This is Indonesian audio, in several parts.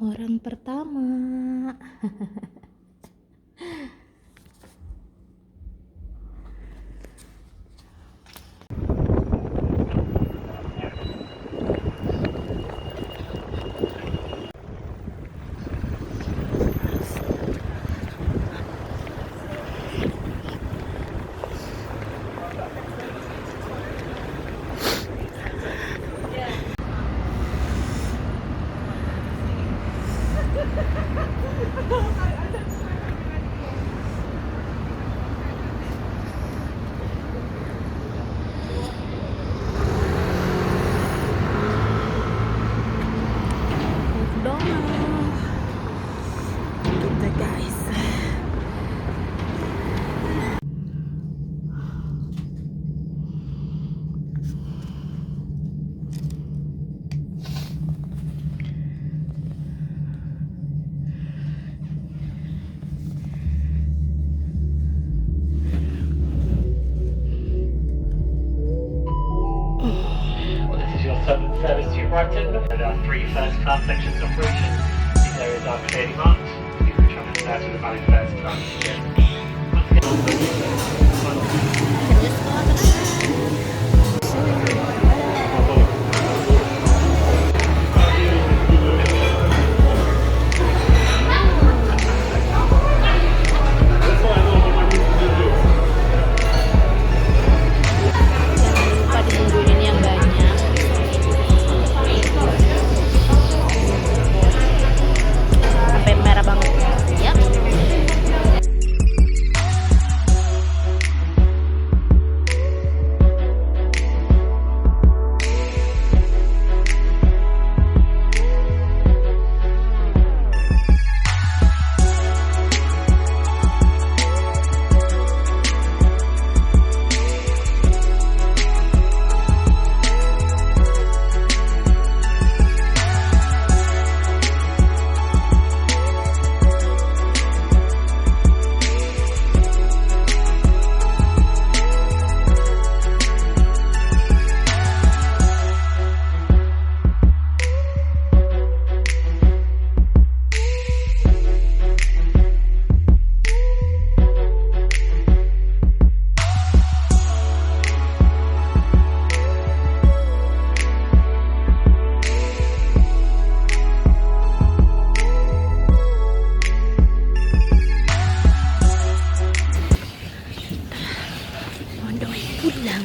Orang pertama. Gitu guys. Southern service to Brighton. There are 3 first-class sections operation. These areas are clearly marked. You can travel to the valid first class ticket. Lupa ditungguin yang banyak. Sampai merah banget. Ya. Pulang.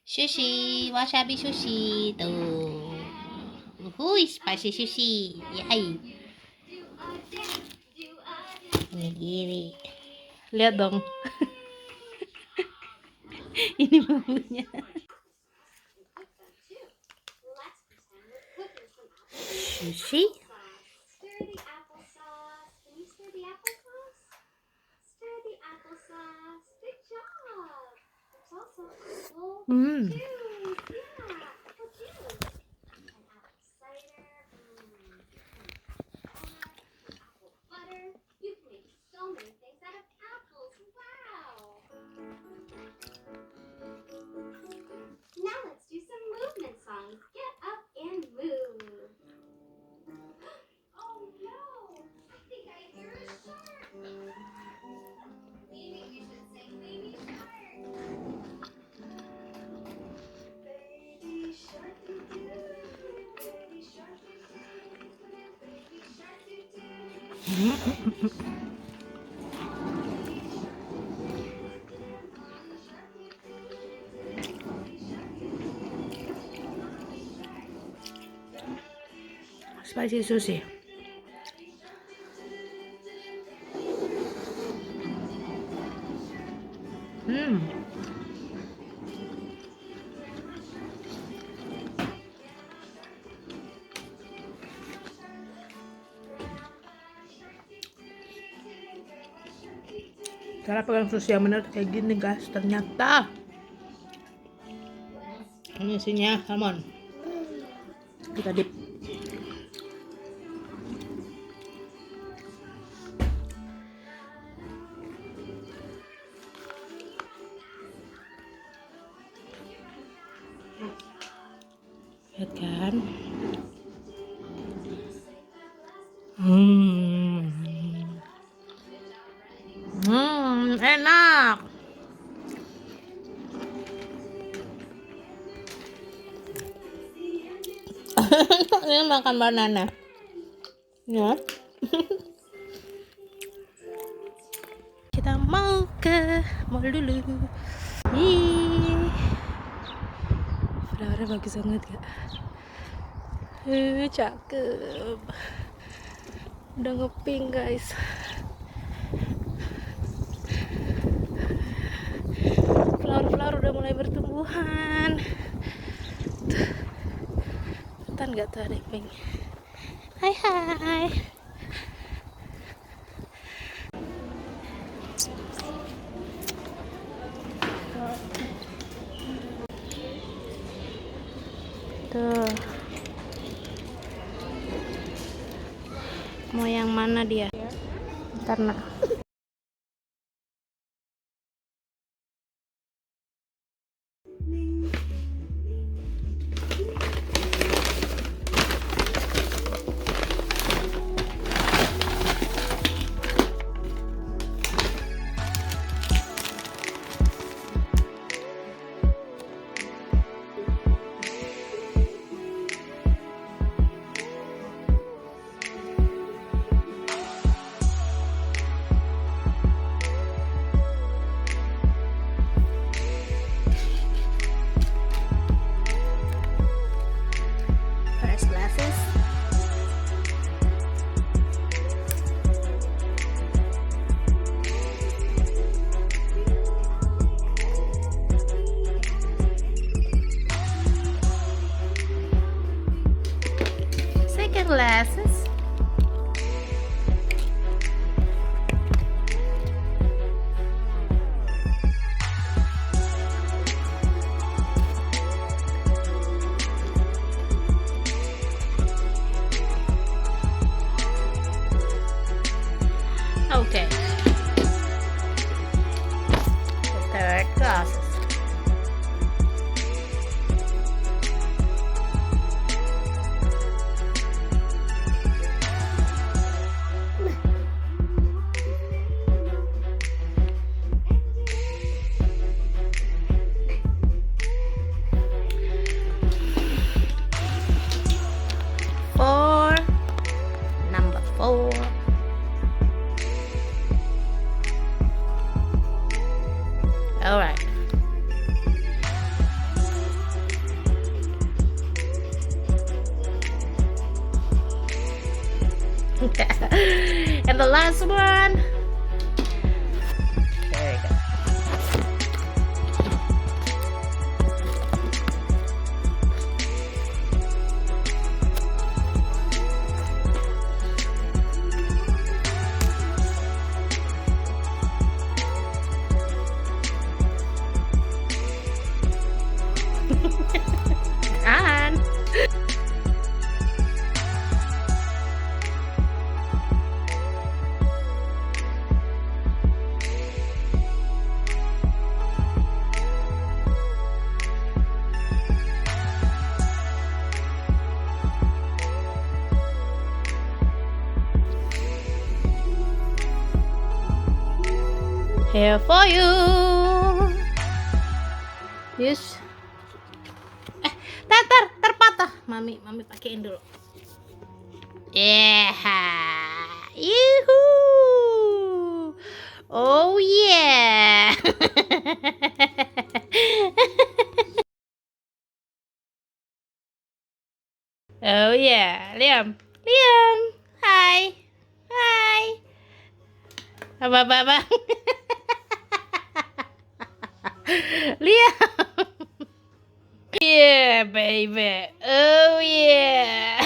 Sushi, wasabi sushi tuh. Spicy sushi. Yay. Gini. Lihat dong. Ini bumbunya. Sushi. Now let's do some movement songs. Get up and move. Oh no! I think I hear a shark. Maybe we should sing Baby Shark. Baby shark doo doo, baby shark doo doo, baby shark doo doo. Spicy sushi. Cara pegang sushi yang bener kayak gini guys, ternyata. Ini isinya salmon. Kita dip. Lihat kan? Enak. Ini makan banana. Ya. Kita mau ke mall dulu. Ih. Flowernya bagus banget gak? Cakep. Udah ngepink guys. Flower udah mulai bertumbuhan. Kelihatan gak tuh ada pink? Hai. Tuh. Mau yang mana dia? Karena first glasses. Second glasses. Okay. The third glasses. Number 4. All right. And the last one. There we go. And here for you. Yes. Terpatah. Mami pakein dulu. Yeah. Yuhu. Oh yeah. Oh yeah. Liam. Hai. Apa. Liam. Yeah, baby. Oh yeah.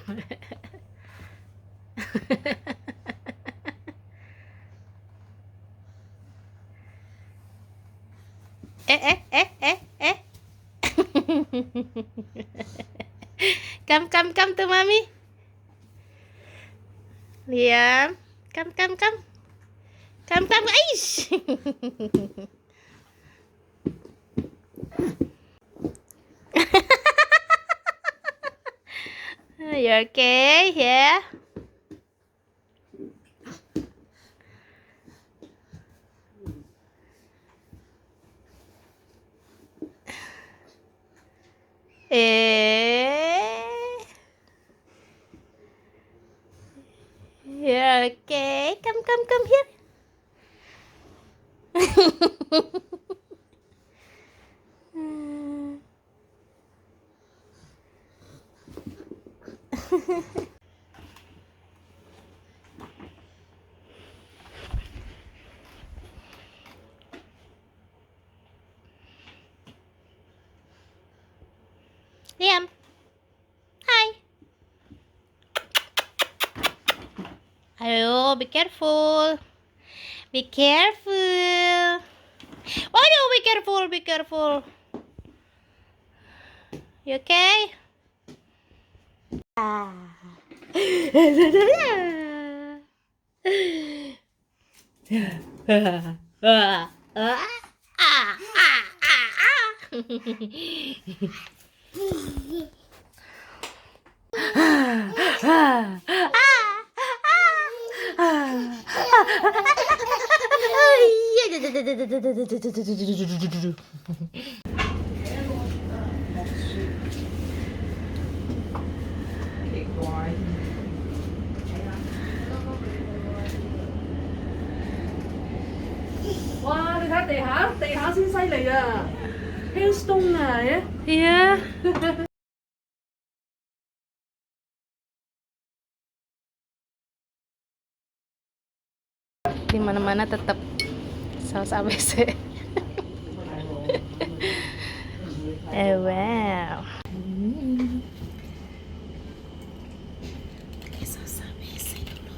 Eh. Come to mommy. Liam, come. Come, aish. You okay? Yeah. Yeah, okay. Come here. Liam. Hi. Ayo, be careful. Be careful. Oh no, be careful. You okay? Ah. Wow, 你睇地下先犀利啊，hailstone 啊，Iya. Di mana-mana tetap saus ABC. Wow. Pakai saus ABC dulu.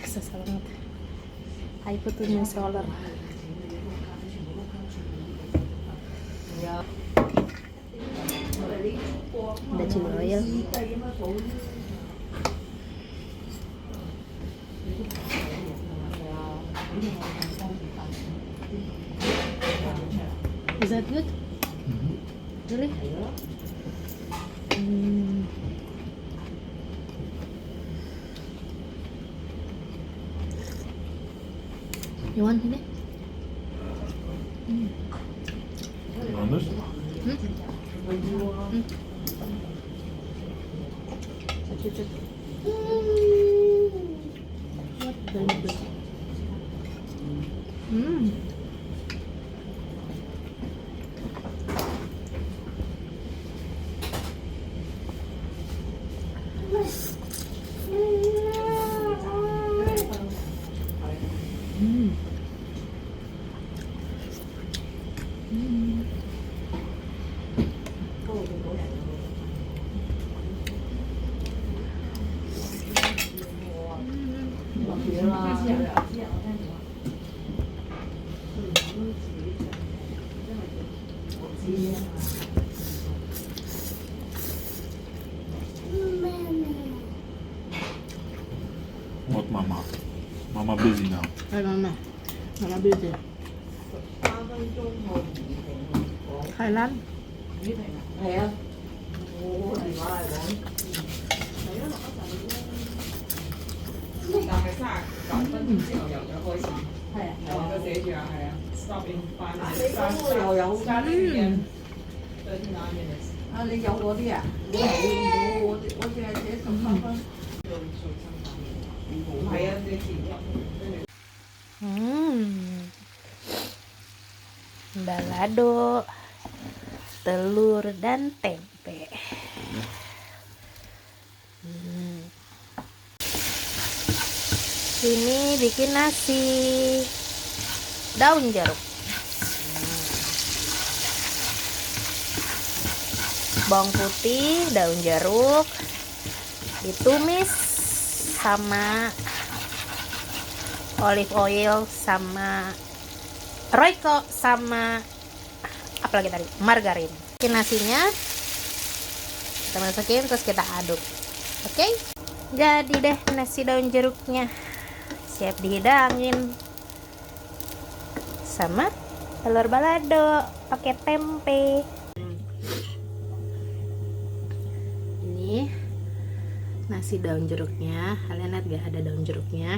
Susah banget. I put in solar. Ada chili oil. Is that good? Really? You want ini? Anders? Very good. What, Mama? Mama busy now. Hey, Mama busy. Thailand. Balado, telur dan tempe. Ini bikin nasi daun jeruk. bawang putih, daun jeruk, ditumis sama olive oil sama royco sama apalagi tadi, margarin. Nasinya kita masukin terus kita aduk. Oke, jadi deh nasi daun jeruknya, siap dihidangin sama telur balado pakai tempe. Ini nasi daun jeruknya, kalian lihat gak ada daun jeruknya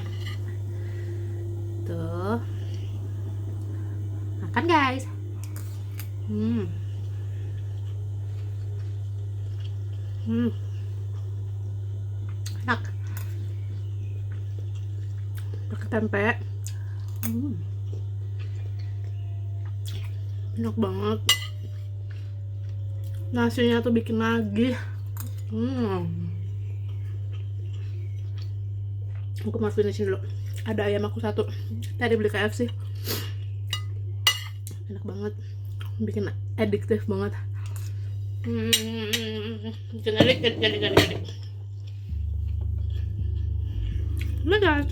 tuh. Makan guys. Enak pakai tempe. Enak banget, nasinya tuh bikin nagih. Aku mau finishin dulu. Ada ayam aku satu tadi beli KFC, enak banget, bikin adiktif banget. Jadi. Nah guys,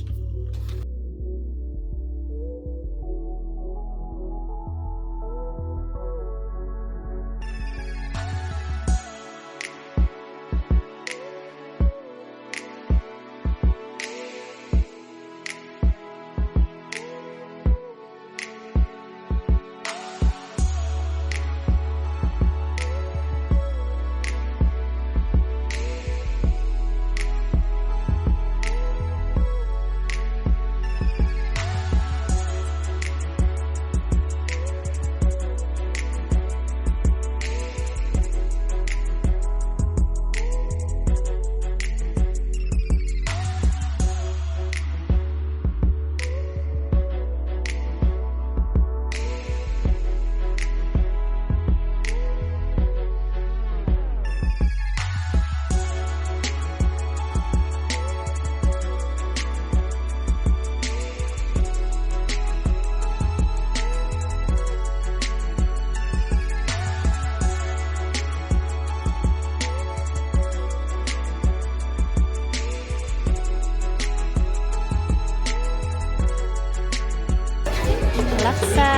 laksa.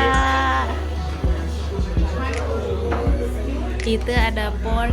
Itu ada pork.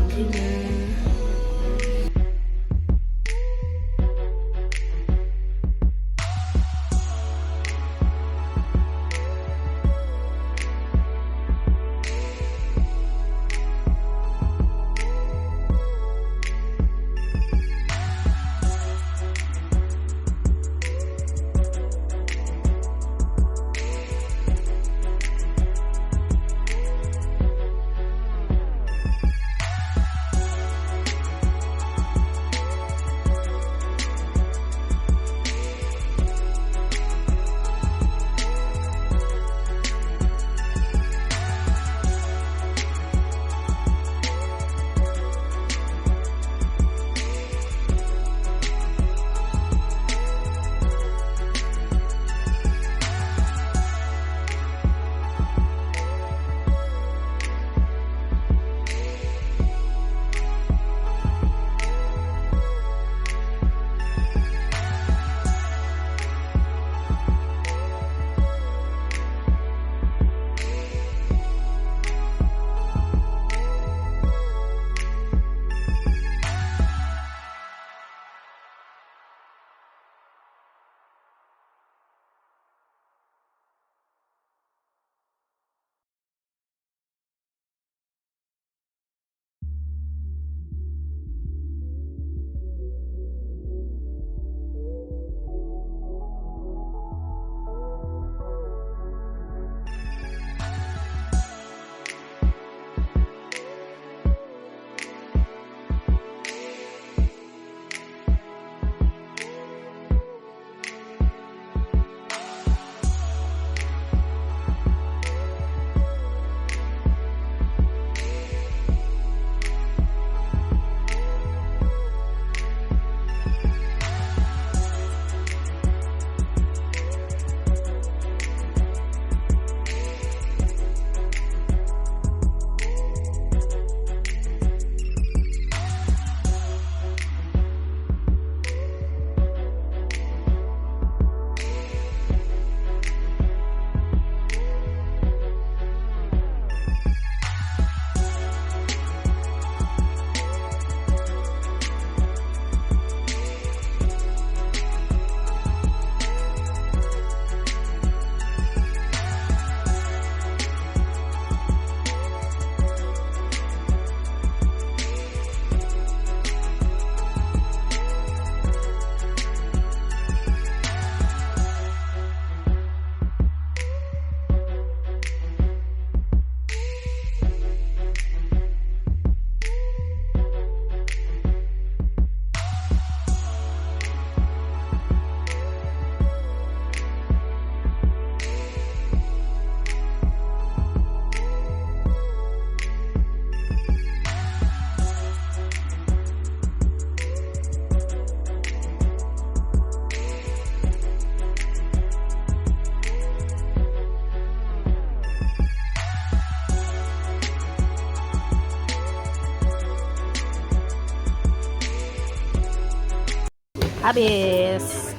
Habis.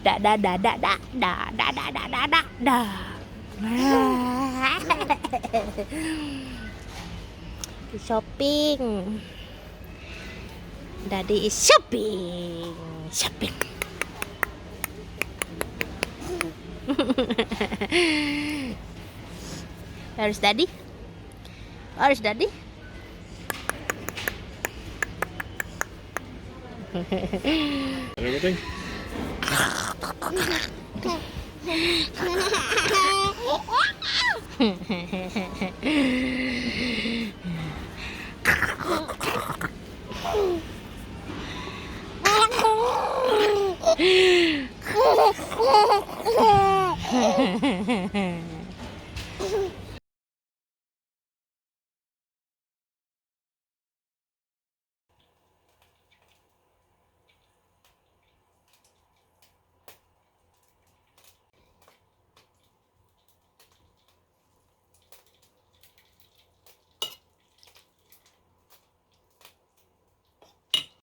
Dak. Shopping. Daddy is shopping. Where's Daddy? Everything?